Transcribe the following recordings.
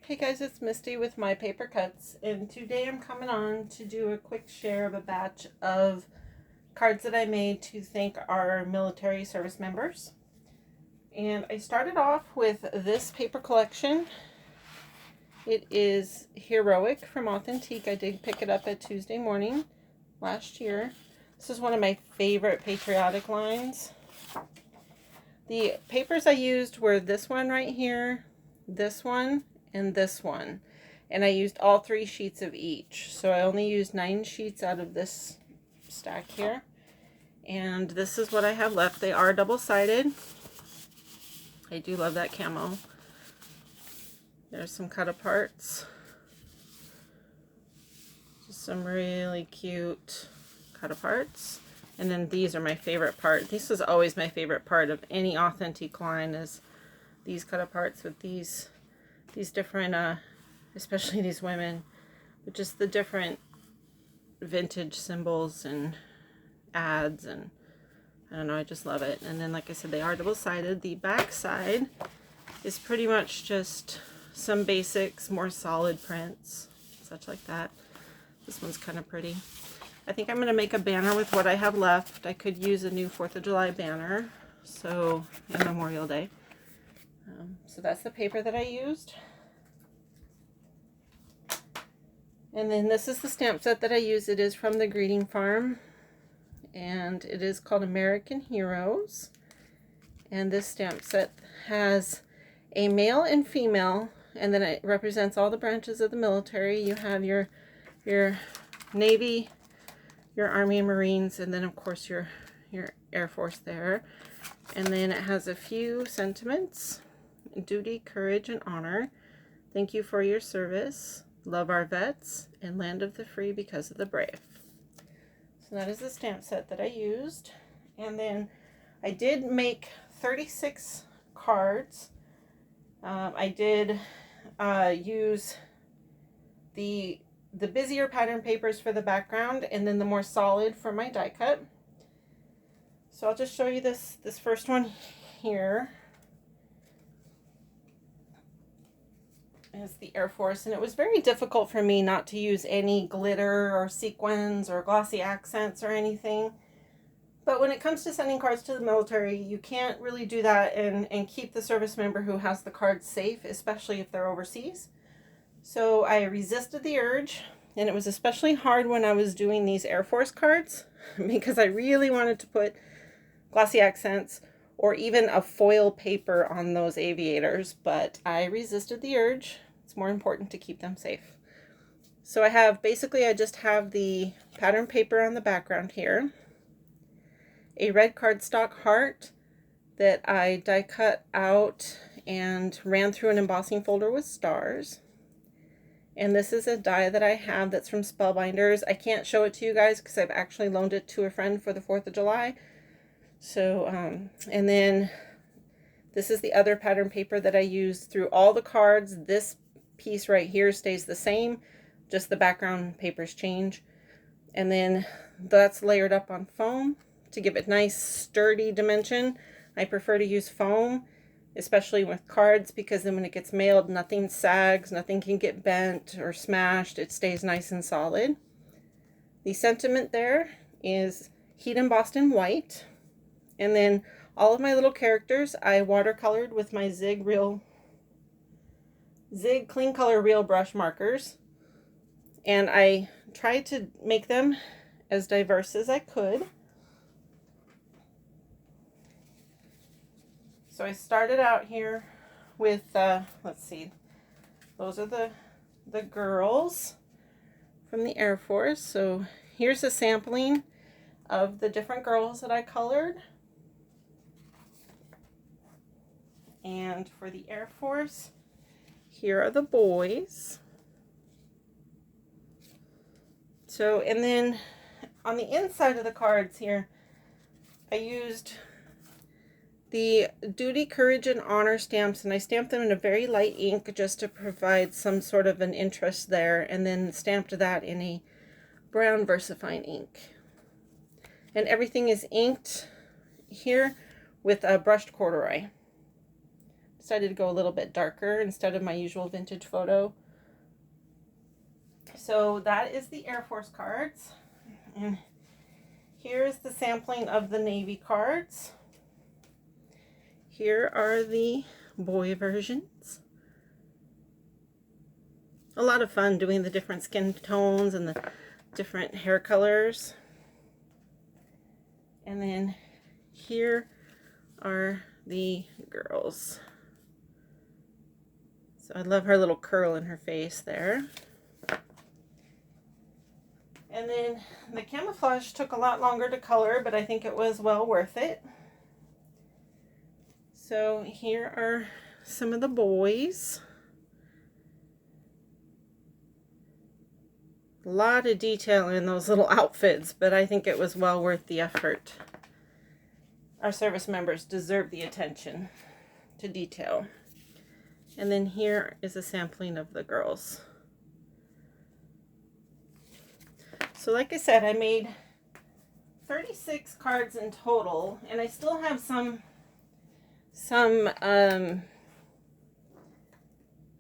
Hey guys, it's Misty with My Paper Cuts, and today I'm coming on to do a quick share of a batch of cards that I made to thank our military service members. And I started off with this paper collection. It is Heroic from Authentique. I did pick it up at Tuesday morning last year. This is one of my favorite patriotic lines. The papers I used were this one right here, this one, and this one. And I used all 3 sheets of each. So I only used 9 sheets out of this stack here. And this is what I have left. They are double-sided. I do love that camo. There's some cut-aparts. Just some really cute cut-aparts. And then these are my favorite part. This is always my favorite part of any Authentique line, is these cut-aparts with these different, especially these women, but just the different vintage symbols and ads, and I don't know, I just love it. And then, like I said, they are double-sided. The back side is pretty much just some basics, more solid prints, such like that. This one's kind of pretty. I think I'm going to make a banner with what I have left. I could use a new 4th of July banner, so, and Memorial Day. So that's the paper that I used. And then this is the stamp set that I use. It is from the Greeting Farm, and it is called American Heroes. And this stamp set has a male and female, and then it represents all the branches of the military. You have your Navy, your Army and Marines, and then of course your Air Force there. And then it has a few sentiments: duty, courage, and honor. Thank you for your service. Love our vets, and land of the free because of the brave. So that is the stamp set that I used. And then I did make 36 cards. I did use the busier pattern papers for the background, and then the more solid for my die cut. So I'll just show you this first one here. Is the Air Force, and it was very difficult for me not to use any glitter or sequins or glossy accents or anything. But when it comes to sending cards to the military, you can't really do that and keep the service member who has the cards safe, especially if they're overseas. So I resisted the urge, and it was especially hard when I was doing these Air Force cards because I really wanted to put glossy accents or even a foil paper on those aviators, but I resisted the urge. It's more important to keep them safe. So I just have the pattern paper on the background here, a red cardstock heart that I die cut out and ran through an embossing folder with stars. And this is a die that I have that's from Spellbinders. I can't show it to you guys because I've actually loaned it to a friend for the 4th of July. So, and then this is the other pattern paper that I used through all the cards. This piece right here stays the same, just the background papers change. And then that's layered up on foam to give it nice sturdy dimension. I prefer to use foam, especially with cards, because then when it gets mailed, nothing sags, nothing can get bent or smashed. It stays nice and solid. The sentiment there is heat embossed in white. And then all of my little characters I watercolored with my Zig Clean Color Real brush markers. And I tried to make them as diverse as I could. So I started out here with, let's see, those are the girls from the Air Force. So here's a sampling of the different girls that I colored. And for the Air Force, here are the boys. So, and then on the inside of the cards here, I used the Duty, Courage, and Honor stamps, and I stamped them in a very light ink just to provide some sort of an interest there, and then stamped that in a brown VersaFine ink. And everything is inked here with a brushed corduroy. decided to go a little bit darker instead of my usual vintage photo. So that is the Air Force cards. And here's the sampling of the Navy cards. Here are the boy versions. A lot of fun doing the different skin tones and the different hair colors. And then here are the girls. So I love her little curl in her face there. And then the camouflage took a lot longer to color, but I think it was well worth it. So here are some of the boys. A lot of detail in those little outfits, but I think it was well worth the effort. Our service members deserve the attention to detail. And then here is a sampling of the girls. So like I said, I made 36 cards in total, and I still have some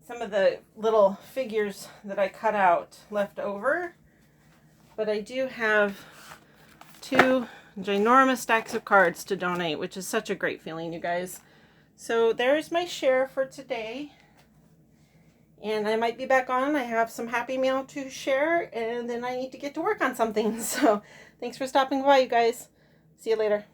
of the little figures that I cut out left over, but I do have 2 ginormous stacks of cards to donate, which is such a great feeling, you guys. So there's my share for today. And I might be back on. I have some Happy Mail to share, and then I need to get to work on something. So thanks for stopping by, you guys. See you later.